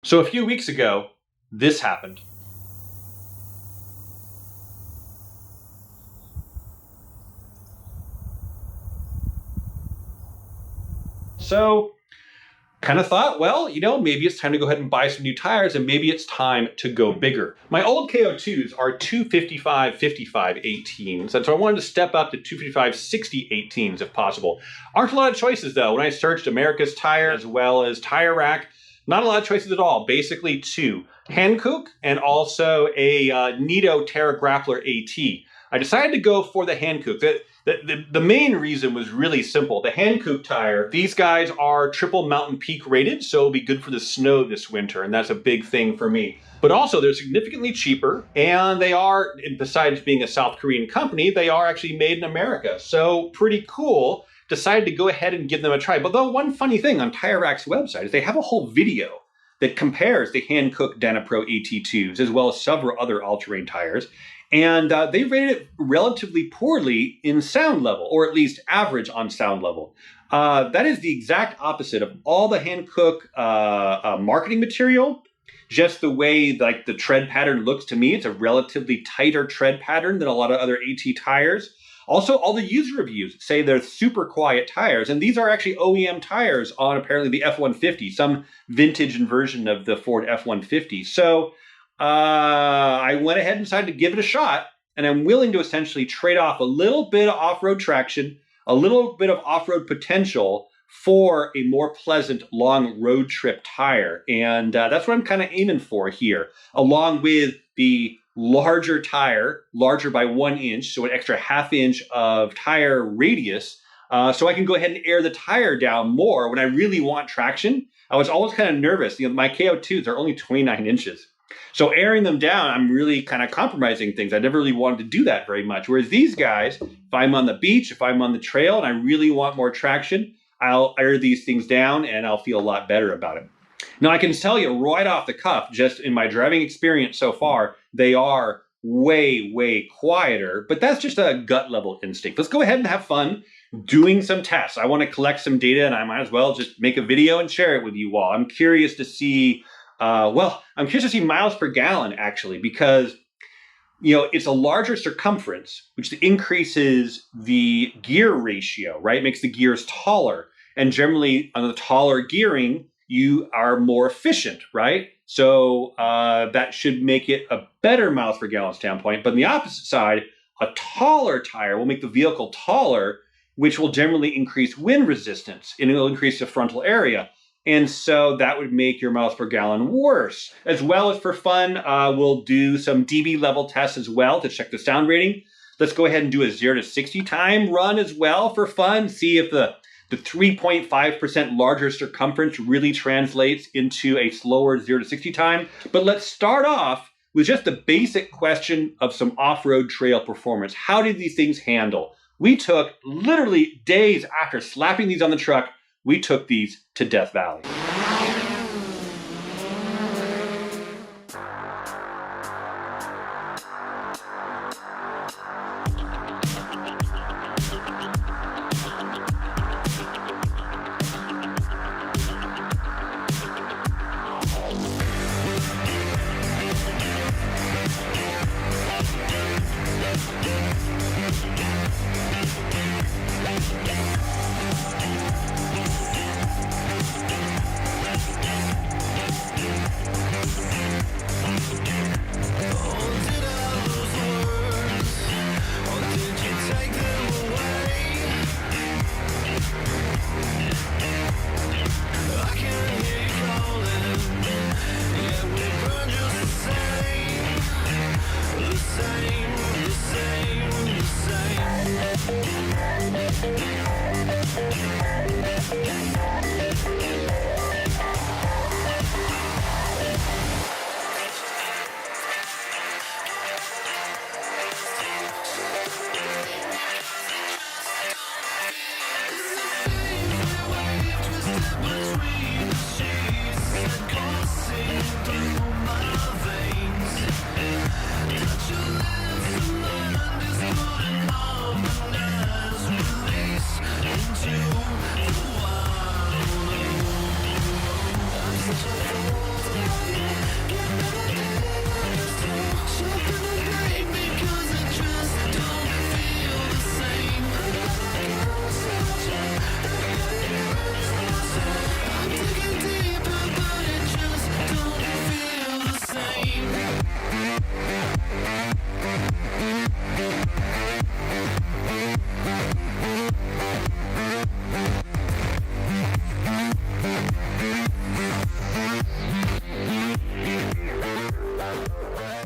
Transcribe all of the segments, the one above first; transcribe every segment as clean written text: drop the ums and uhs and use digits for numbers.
So a few weeks ago, this happened. So kind of thought, well, maybe it's time to go ahead and buy some new tires and maybe it's time to go bigger. My old KO2s are 255/55 18s, and so I wanted to step up to 255/60 18s if possible. Aren't a lot of choices though. When I searched America's Tire as well as Tire Rack, not a lot of choices at all. Basically two, Hankook and also a Nito Terra Grappler AT. I decided to go for the Hankook. The main reason was really simple. The Hankook tire, these guys are Tripple-Mountain-Peak rated, so it'll be good for the snow this winter, and that's a big thing for me. But also, they're significantly cheaper, and they are, besides being a South Korean company, they are actually made in America. So pretty cool. Decided to go ahead and give them a try. But the one funny thing on Tire Rack's website is they have a whole video that compares the Hankook Dynapro AT2s as well as several other all-terrain tires. And they rated it relatively poorly in sound level, or at least average on sound level. That is the exact opposite of all the Hankook marketing material. Just the way like the tread pattern looks to me, it's a relatively tighter tread pattern than a lot of other AT tires. Also, all the user reviews say they're super quiet tires, and these are actually OEM tires on apparently the F-150, some vintage version of the Ford F-150. So I went ahead and decided to give it a shot, and I'm willing to essentially trade off a little bit of off-road traction, a little bit of off-road potential for a more pleasant long road trip tire. And that's what I'm kind of aiming for here, along with the larger tire, larger by 1 inch, so an extra ½ inch of tire radius, so I can go ahead and air the tire down more when I really want traction. I was always kind of nervous. My KO2s are only 29 inches. So airing them down, I'm really kind of compromising things. I never really wanted to do that very much. Whereas these guys, if I'm on the beach, if I'm on the trail, and I really want more traction, I'll air these things down and I'll feel a lot better about it. Now, I can tell you right off the cuff, just in my driving experience so far, they are way, way quieter, but that's just a gut level instinct. Let's go ahead and have fun doing some tests. I want to collect some data, and I might as well just make a video and share it with you all. I'm curious to see, I'm curious to see miles per gallon, actually, because it's a larger circumference, which increases the gear ratio, right? Makes the gears taller. And generally, on the taller gearing, you are more efficient, right? So that should make it a better miles per gallon standpoint. But on the opposite side, a taller tire will make the vehicle taller, which will generally increase wind resistance, and it will increase the frontal area. And so that would make your miles per gallon worse. As well as for fun, we'll do some dB level tests as well to check the sound rating. Let's go ahead and do a 0 to 60 time run as well for fun. See if the 3.5% larger circumference really translates into a slower 0 to 60 time. But let's start off with just the basic question of some off-road trail performance. How did these things handle? We took literally days after slapping these on the truck, we took these to Death Valley.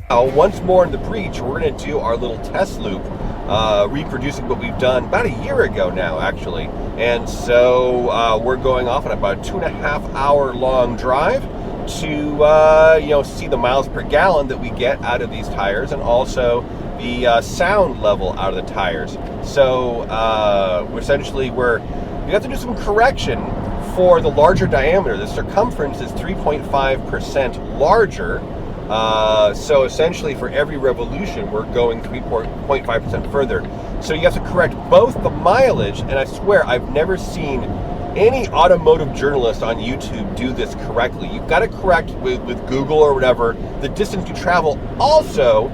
Now, once more in the breach, we're going to do our little test loop, reproducing what we've done about a year ago now, actually. And so we're going off on about a 2.5 hour long drive to see the miles per gallon that we get out of these tires, and also the sound level out of the tires. So we have to do some correction for the larger diameter. The circumference is 3.5% larger. So essentially for every revolution, we're going 3.5% further. So you have to correct both the mileage, and I swear I've never seen any automotive journalist on YouTube do this correctly. You've got to correct with Google or whatever the distance you travel, also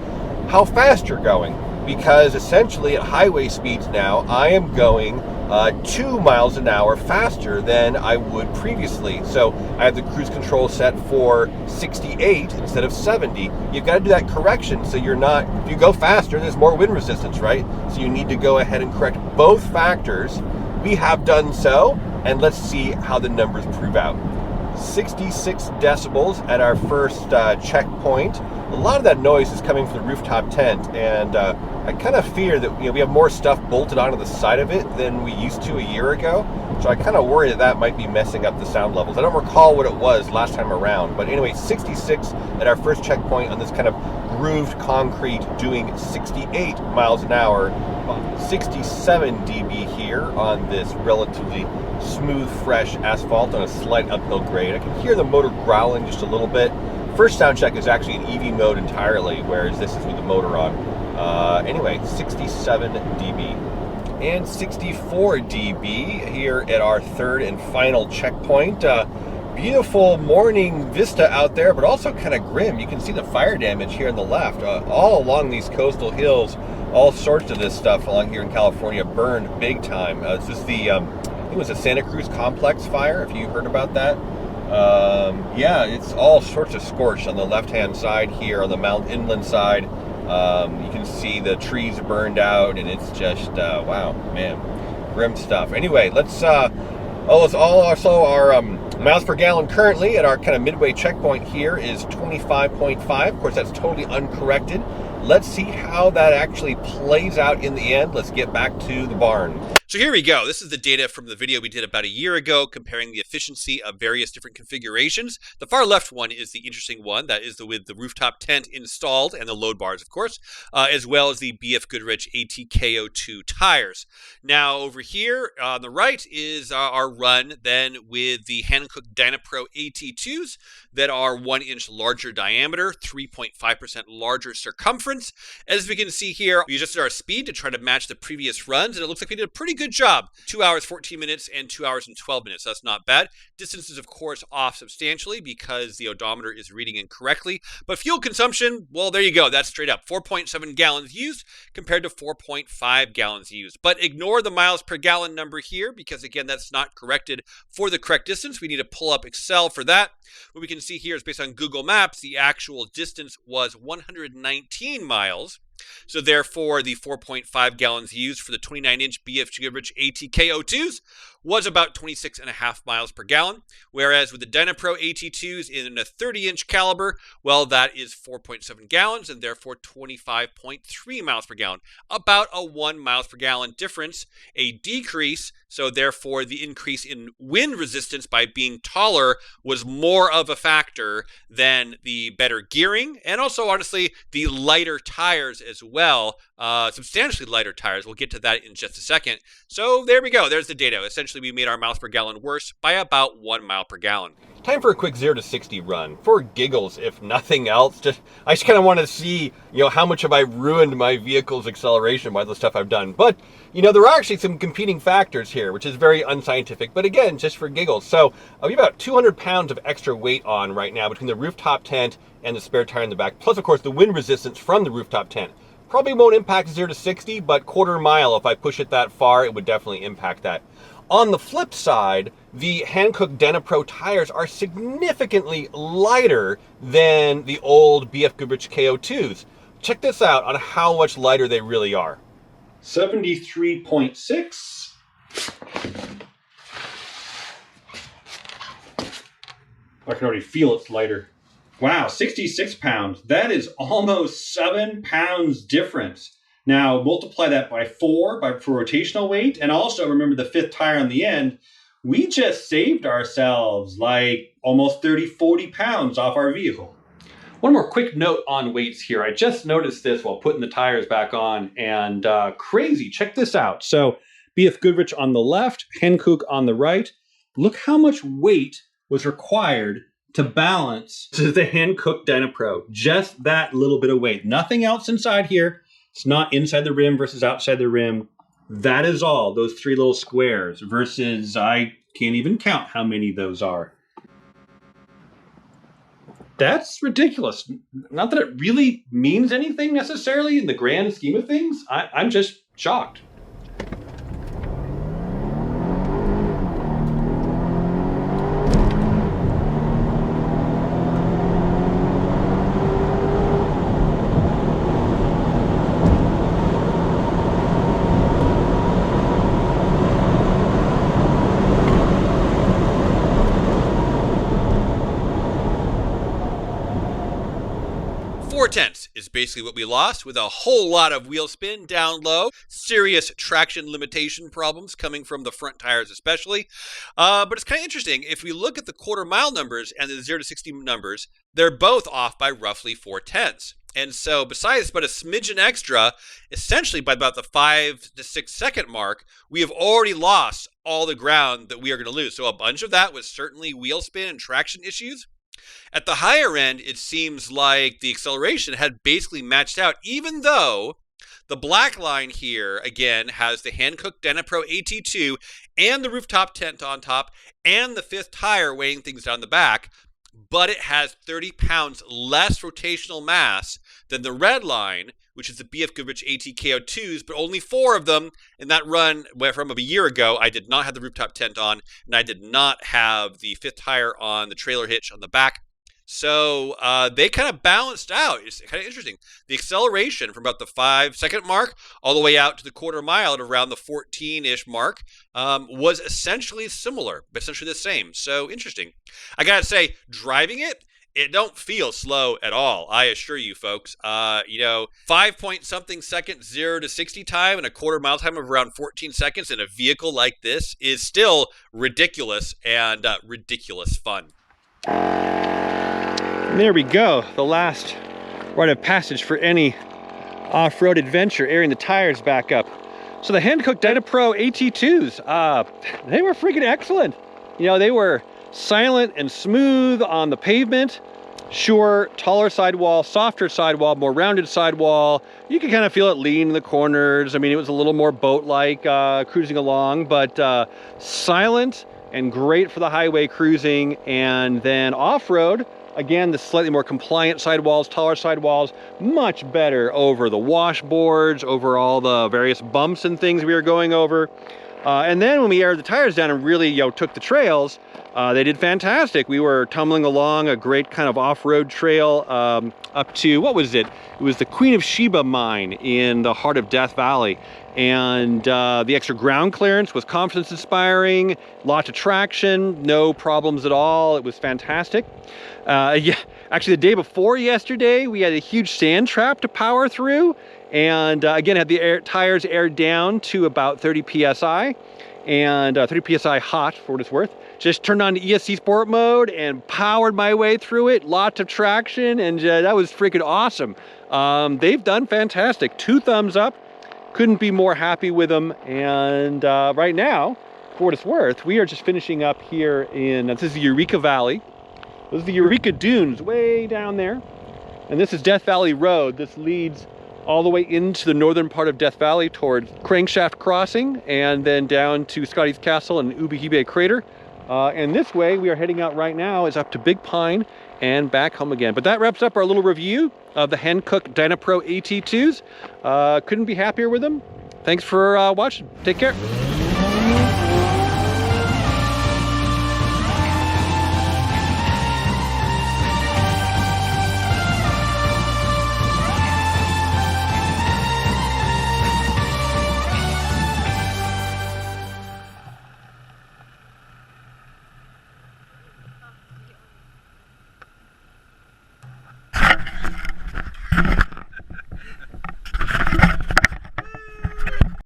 how fast you're going, because essentially at highway speeds now I am going 2 miles an hour faster than I would previously. So I have the cruise control set for 68 instead of 70. You've got to do that correction so you're not, if you go faster, there's more wind resistance, right? So you need to go ahead and correct both factors. We have done so, and let's see how the numbers prove out. 66 decibels at our first checkpoint. A lot of that noise is coming from the rooftop tent, and I kind of fear that we have more stuff bolted onto the side of it than we used to a year ago. So I kind of worry that might be messing up the sound levels. I don't recall what it was last time around, but anyway, 66 at our first checkpoint on this kind of grooved concrete, doing 68 miles an hour, 67 dB here on this relatively smooth, fresh asphalt on a slight uphill grade. I can hear the motor growling just a little bit. First sound check is actually in EV mode entirely, whereas this is with the motor on. Anyway, 67 dB. And 64 dB here at our third and final checkpoint. Beautiful morning vista out there, but also kind of grim. You can see the fire damage here on the left. All along these coastal hills, all sorts of this stuff along here in California burned big time. This is the, I think it was a Santa Cruz complex fire, if you heard about that. Yeah, it's all sorts of scorched on the left-hand side here, on the Mount Inland side. You can see the trees burned out, and it's just, wow, man, grim stuff. Anyway, let's also our miles per gallon currently at our kind of midway checkpoint here is 25.5. Of course, that's totally uncorrected. Let's see how that actually plays out in the end. Let's get back to the barn. So here we go. This is the data from the video we did about a year ago comparing the efficiency of various different configurations. The far left one is the interesting one. That is with the rooftop tent installed and the load bars, of course, as well as the BF Goodrich AT2 tires. Now over here on the right is our run then with the Hankook Dynapro AT2s that are 1 inch larger diameter, 3.5% larger circumference. As we can see here, we adjusted our speed to try to match the previous runs, and it looks like we did a pretty good job. 2 hours, 14 minutes and 2 hours and 12 minutes. That's not bad. Distance is, of course, off substantially because the odometer is reading incorrectly. But fuel consumption, well, there you go. That's straight up. 4.7 gallons used compared to 4.5 gallons used. But ignore the miles per gallon number here because, again, that's not corrected for the correct distance. We need to pull up Excel for that. What we can see here is based on Google Maps, the actual distance was 119 miles. So therefore, the 4.5 gallons used for the 29-inch BF Goodrich AT2s was about 26.5 miles per gallon, whereas with the Dynapro AT2s in a 30-inch caliber, well, that is 4.7 gallons and therefore 25.3 miles per gallon, about a 1 miles per gallon difference, a decrease. So therefore, the increase in wind resistance by being taller was more of a factor than the better gearing, and also, honestly, the lighter tires as well, substantially lighter tires. We'll get to that in just a second. So there we go. There's the data. Essentially, we made our miles per gallon worse by about 1 mile per gallon. Time for a quick 0 to 60 run, for giggles, if nothing else. I just kind of want to see, how much have I ruined my vehicle's acceleration by the stuff I've done. But, there are actually some competing factors here, which is very unscientific. But again, just for giggles. So we have about 200 pounds of extra weight on right now between the rooftop tent and the spare tire in the back. Plus, of course, the wind resistance from the rooftop tent. Probably won't impact 0 to 60, but quarter mile, if I push it that far, it would definitely impact that. On the flip side, the Hankook Dynapro tires are significantly lighter than the old BF Goodrich KO2s. Check this out on how much lighter they really are. 73.6. I can already feel it's lighter. Wow, 66 pounds. That is almost 7 pounds difference. Now, multiply that by 4 for rotational weight, and also remember the 5th tire on the end. We just saved ourselves like almost 30, 40 pounds off our vehicle. One more quick note on weights here. I just noticed this while putting the tires back on, and crazy. Check this out. So, BF Goodrich on the left, Hankook on the right. Look how much weight was required to balance the Hankook Dynapro. Just that little bit of weight. Nothing else inside here. It's not inside the rim versus outside the rim. That is all, those 3 little squares versus I can't even count how many those are. That's ridiculous. Not that it really means anything necessarily in the grand scheme of things. I'm just shocked. Four-tenths is basically what we lost, with a whole lot of wheel spin down low, serious traction limitation problems coming from the front tires especially. But it's kind of interesting. If we look at the quarter-mile numbers and the 0 to 60 numbers, they're both off by roughly 4/10. And so besides but a smidgen extra, essentially by about the 5 to 6 second mark, we have already lost all the ground that we are going to lose. So a bunch of that was certainly wheel spin and traction issues. At the higher end, it seems like the acceleration had basically matched out, even though the black line here, again, has the Hankook Dynapro AT2 and the rooftop tent on top and the 5th tire weighing things down the back, but it has 30 pounds less rotational mass than the red line, which is the BF Goodrich AT2s, but only 4 of them. In that run from a year ago, I did not have the rooftop tent on, and I did not have the 5th tire on the trailer hitch on the back. So they kind of balanced out. It's kind of interesting. The acceleration from about the 5 second mark all the way out to the quarter mile at around the 14-ish mark was essentially similar, but essentially the same. So interesting. I got to say, driving it don't feel slow at all. I assure you, folks. 5-point-something seconds 0 to 60 time and a quarter mile time of around 14 seconds in a vehicle like this is still ridiculous and ridiculous fun. There we go, the last rite of passage for any off-road adventure, airing the tires back up. So the Hankook Dynapro AT2s, they were freaking excellent. You know, they were silent and smooth on the pavement. Sure, taller sidewall, softer sidewall, more rounded sidewall. You could kind of feel it lean in the corners. I mean, it was a little more boat-like cruising along, but silent and great for the highway cruising. And then off-road, again, the slightly more compliant sidewalls, taller sidewalls, much better over the washboards, over all the various bumps and things we were going over. And then when we aired the tires down and really, took the trails, they did fantastic. We were tumbling along a great kind of off-road trail up to, what was it? It was the Queen of Sheba mine in the heart of Death Valley. And the extra ground clearance was confidence-inspiring, lots of traction, no problems at all. It was fantastic. Actually, the day before yesterday, we had a huge sand trap to power through. And again, had the tires aired down to about 30 PSI and 30 PSI hot for what it's worth. Just turned on to ESC Sport mode and powered my way through it. Lots of traction, and that was freaking awesome. They've done fantastic. 2 thumbs up. Couldn't be more happy with them. And right now, for what it's worth, we are just finishing up here in, this is the Eureka Valley. This is the Eureka Dunes way down there. And this is Death Valley Road. This leads all the way into the northern part of Death Valley towards Crankshaft Crossing and then down to Scotty's Castle and Ubihibe Crater. And this way we are heading out right now is up to Big Pine and back home again. But that wraps up our little review of the Hankook Dynapro AT2s. Couldn't be happier with them. Thanks for watching. Take care.